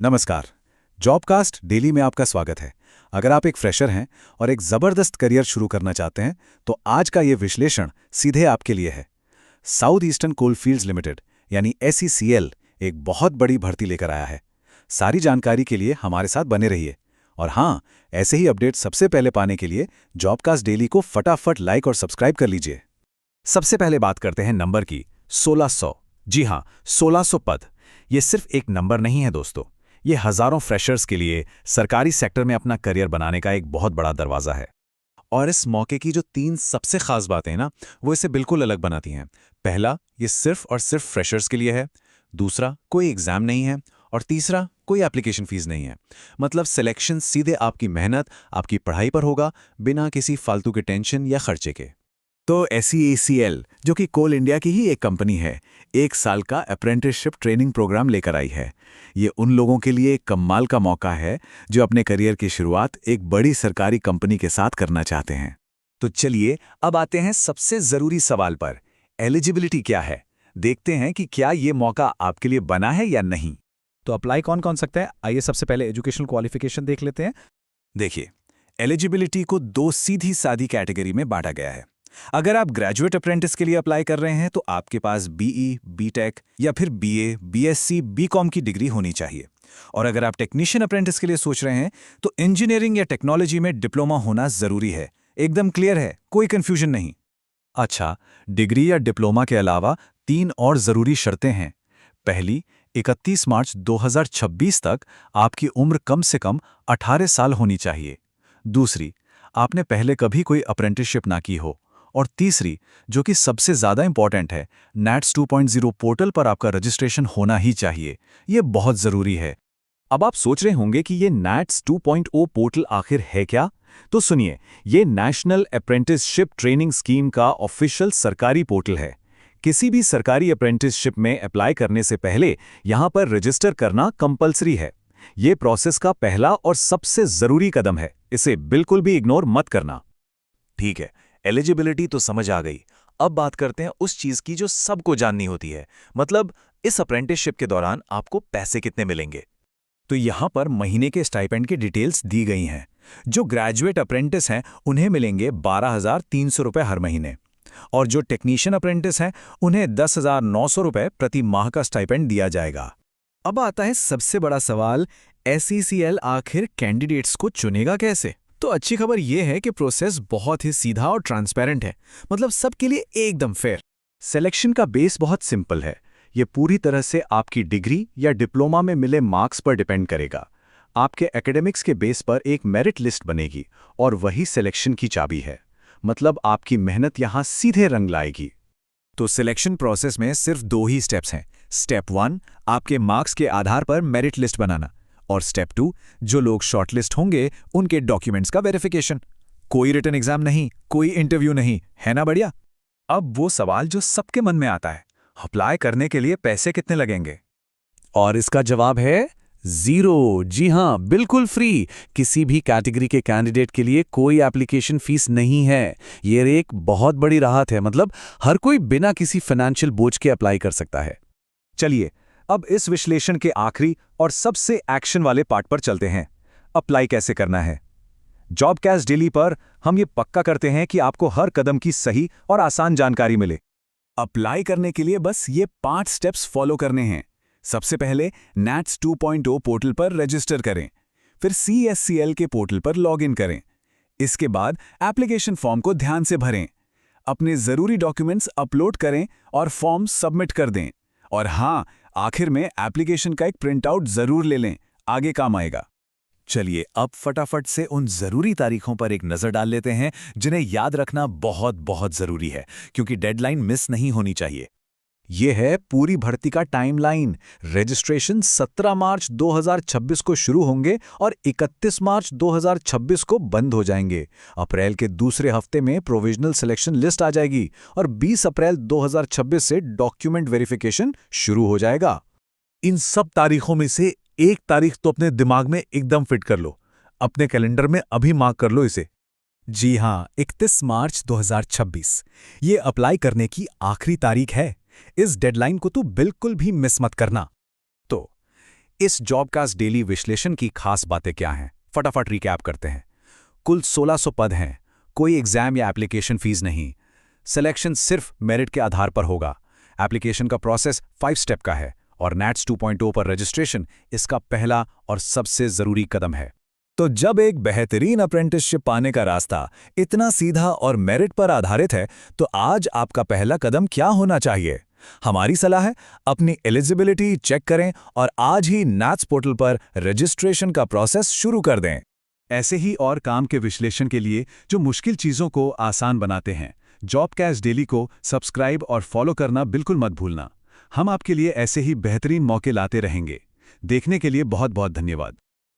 नमस्कार। जॉबकास्ट डेली में आपका स्वागत है। अगर आप एक फ्रेशर हैं और एक ज़बरदस्त करियर शुरू करना चाहते हैं तो आज का ये विश्लेषण सीधे आपके लिए है। साउथ ईस्टर्न कोलफील्ड्स लिमिटेड यानी SECL एक बहुत बड़ी भर्ती लेकर आया है। सारी जानकारी के लिए हमारे साथ बने रहिए। और हाँ, ऐसे ही अपडेट सबसे पहले पाने के लिए जॉबकास्ट डेली को फटाफट लाइक और सब्सक्राइब कर लीजिए। सबसे पहले बात करते हैं नंबर की। 1600। जी हाँ, 1600 पद। ये सिर्फ एक नंबर नहीं है दोस्तों, ये हजारों फ्रेशर्स के लिए सरकारी सेक्टर में अपना करियर बनाने का एक बहुत बड़ा दरवाजा है। और इस मौके की जो 3 सबसे खास बातें हैं ना, वो इसे बिल्कुल अलग बनाती हैं। पहला, ये सिर्फ और सिर्फ फ्रेशर्स के लिए है। दूसरा, कोई एग्जाम नहीं है। और तीसरा, कोई एप्लीकेशन फीस नहीं है। मतलब सिलेक्शन सीधे आपकी मेहनत, आपकी पढ़ाई पर होगा, बिना किसी फालतू के टेंशन या खर्चे के। तो SECL, जो कि कोल इंडिया की ही एक कंपनी है, 1 साल का अप्रेंटिसशिप ट्रेनिंग प्रोग्राम लेकर आई है। ये उन लोगों के लिए एक कमाल का मौका है जो अपने करियर की शुरुआत एक बड़ी सरकारी कंपनी के साथ करना चाहते हैं। तो चलिए अब आते हैं सबसे ज़रूरी सवाल पर। एलिजिबिलिटी क्या है? देखते हैं कि क्या ये मौका आपके लिए बना है या नहीं। तो अप्लाई कौन कौन सकता है? आइए सबसे पहले एजुकेशनल क्वालिफिकेशन देख लेते हैं। देखिए, एलिजिबिलिटी को 2 सीधी सादी कैटेगरी में बांटा गया है। अगर आप ग्रेजुएट अप्रेंटिस के लिए अप्लाई कर रहे हैं तो आपके पास BE, BTech या फिर BA, BSc, BCom की डिग्री होनी चाहिए। और अगर आप टेक्नीशियन अप्रेंटिस के लिए सोच रहे हैं तो इंजीनियरिंग या टेक्नोलॉजी में डिप्लोमा होना जरूरी है। एकदम क्लियर है, कोई कंफ्यूजन नहीं। अच्छा, डिग्री या डिप्लोमा के अलावा 3 और जरूरी शर्तें हैं। पहली, 31 मार्च 2026 तक आपकी उम्र कम से कम 18 साल होनी चाहिए। दूसरी, आपने पहले कभी कोई अप्रेंटिसशिप ना की हो। और तीसरी, जो कि सबसे ज़्यादा इंपॉर्टेंट है, NATS 2.0 पोर्टल पर आपका रजिस्ट्रेशन होना ही चाहिए। ये बहुत ज़रूरी है। अब आप सोच रहे होंगे कि ये NATS 2.0 पोर्टल आखिर है क्या? तो सुनिए, ये नेशनल अप्रेंटिसशिप ट्रेनिंग स्कीम का ऑफिशियल सरकारी पोर्टल है। किसी भी सरकारी अप्रेंटिसशिप में अप्लाई करने से पहले यहाँ पर रजिस्टर करना कंपलसरी है। ये प्रोसेस का पहला और सबसे ज़रूरी कदम है, इसे बिल्कुल भी इग्नोर मत करना। ठीक है, एलिजिबिलिटी तो समझ आ गई। अब बात करते हैं उस चीज़ की जो सबको जाननी होती है, मतलब इस अप्रेंटिसशिप के दौरान आपको पैसे कितने मिलेंगे। तो यहाँ पर महीने के स्टाइपेंड की डिटेल्स दी गई हैं। जो ग्रेजुएट अप्रेंटिस हैं उन्हें मिलेंगे 12,300 रुपये हर महीने। और जो टेक्नीशियन अप्रेंटिस हैं उन्हें 10,900 रुपये प्रति माह का स्टाइपेंड दिया जाएगा। अब आता है सबसे बड़ा सवाल, SECL आखिर कैंडिडेट्स को चुनेगा कैसे? तो अच्छी खबर यह है कि प्रोसेस बहुत ही सीधा और ट्रांसपेरेंट है, मतलब सबके लिए एकदम फेयर। सिलेक्शन का बेस बहुत सिंपल है। ये पूरी तरह से आपकी डिग्री या डिप्लोमा में मिले मार्क्स पर डिपेंड करेगा। आपके एकेडमिक्स के बेस पर एक मेरिट लिस्ट बनेगी और वही सिलेक्शन की चाबी है। मतलब आपकी मेहनत यहाँ सीधे रंग लाएगी। तो सिलेक्शन प्रोसेस में सिर्फ 2 ही स्टेप्स हैं। स्टेप 1, आपके मार्क्स के आधार पर मेरिट लिस्ट बनाना। और स्टेप 2, जो लोग शॉर्टलिस्ट होंगे उनके डॉक्यूमेंट्स का वेरिफिकेशन। कोई रिटन एग्जाम नहीं, कोई इंटरव्यू नहीं, है ना बढ़िया? अब वो सवाल जो सबके मन में आता है, अप्लाई करने के लिए पैसे कितने लगेंगे? और इसका जवाब है 0। जी हाँ, बिल्कुल फ्री। किसी भी कैटेगरी के कैंडिडेट के लिए कोई एप्लीकेशन फीस नहीं है। ये एक बहुत बड़ी राहत है, मतलब हर कोई बिना किसी फाइनेंशियल बोझ के अप्लाई कर सकता है। चलिए अब इस विश्लेषण के आखिरी और सबसे एक्शन वाले पार्ट पर चलते हैं। अप्लाई कैसे करना है? जॉबकास्ट डेली पर हम ये पक्का करते हैं कि आपको हर कदम की सही और आसान जानकारी मिले। अप्लाई करने के लिए बस ये 5 स्टेप्स फॉलो करने हैं। सबसे पहले NATS 2.0 पोर्टल पर रजिस्टर करें। फिर CSCL के पोर्टल पर लॉगिन करें। इसके बाद एप्लीकेशन फॉर्म को ध्यान से भरें। अपने ज़रूरी डॉक्यूमेंट्स अपलोड करें और फॉर्म सबमिट कर दें। और हाँ, आखिर में एप्लीकेशन का एक प्रिंटआउट ज़रूर ले लें, आगे काम आएगा। चलिए अब फटाफट से उन ज़रूरी तारीखों पर एक नज़र डाल लेते हैं जिन्हें याद रखना बहुत बहुत ज़रूरी है, क्योंकि डेडलाइन मिस नहीं होनी चाहिए। ये है पूरी भर्ती का टाइमलाइन। रजिस्ट्रेशन 17 मार्च 2026 को शुरू होंगे और 31 मार्च 2026 को बंद हो जाएंगे। अप्रैल के दूसरे हफ्ते में प्रोविजनल सिलेक्शन लिस्ट आ जाएगी और 20 अप्रैल 2026 से डॉक्यूमेंट वेरिफिकेशन शुरू हो जाएगा। इन सब तारीखों में से एक तारीख तो अपने दिमाग में एकदम फिट कर लो, अपने कैलेंडर में अभी मार्क कर लो इसे। जी हाँ, 31 मार्च 2026 ये अप्लाई करने की आखिरी तारीख है। इस डेडलाइन को तो बिल्कुल भी मिस मत करना। तो इस जॉबकास्ट डेली विश्लेषण की खास बातें क्या हैं, फटाफट रिकैप करते हैं। कुल 1600 पद हैं, कोई एग्जाम या एप्लीकेशन फीस नहीं। सिलेक्शन सिर्फ मेरिट के आधार पर होगा। एप्लीकेशन का प्रोसेस 5 स्टेप का है और NATS 2.0 पर रजिस्ट्रेशन इसका पहला और सबसे जरूरी कदम है। तो जब एक बेहतरीन अप्रेंटिसशिप पाने का रास्ता इतना सीधा और मेरिट पर आधारित है, तो आज आपका पहला कदम क्या होना चाहिए? हमारी सलाह है, अपनी एलिजिबिलिटी चेक करें और आज ही NATS पोर्टल पर रजिस्ट्रेशन का प्रोसेस शुरू कर दें। ऐसे ही और काम के विश्लेषण के लिए जो मुश्किल चीज़ों को आसान बनाते हैं, जॉबकास्ट डेली को सब्सक्राइब और फॉलो करना बिल्कुल मत भूलना। हम आपके लिए ऐसे ही बेहतरीन मौके लाते रहेंगे। देखने के लिए बहुत बहुत धन्यवाद।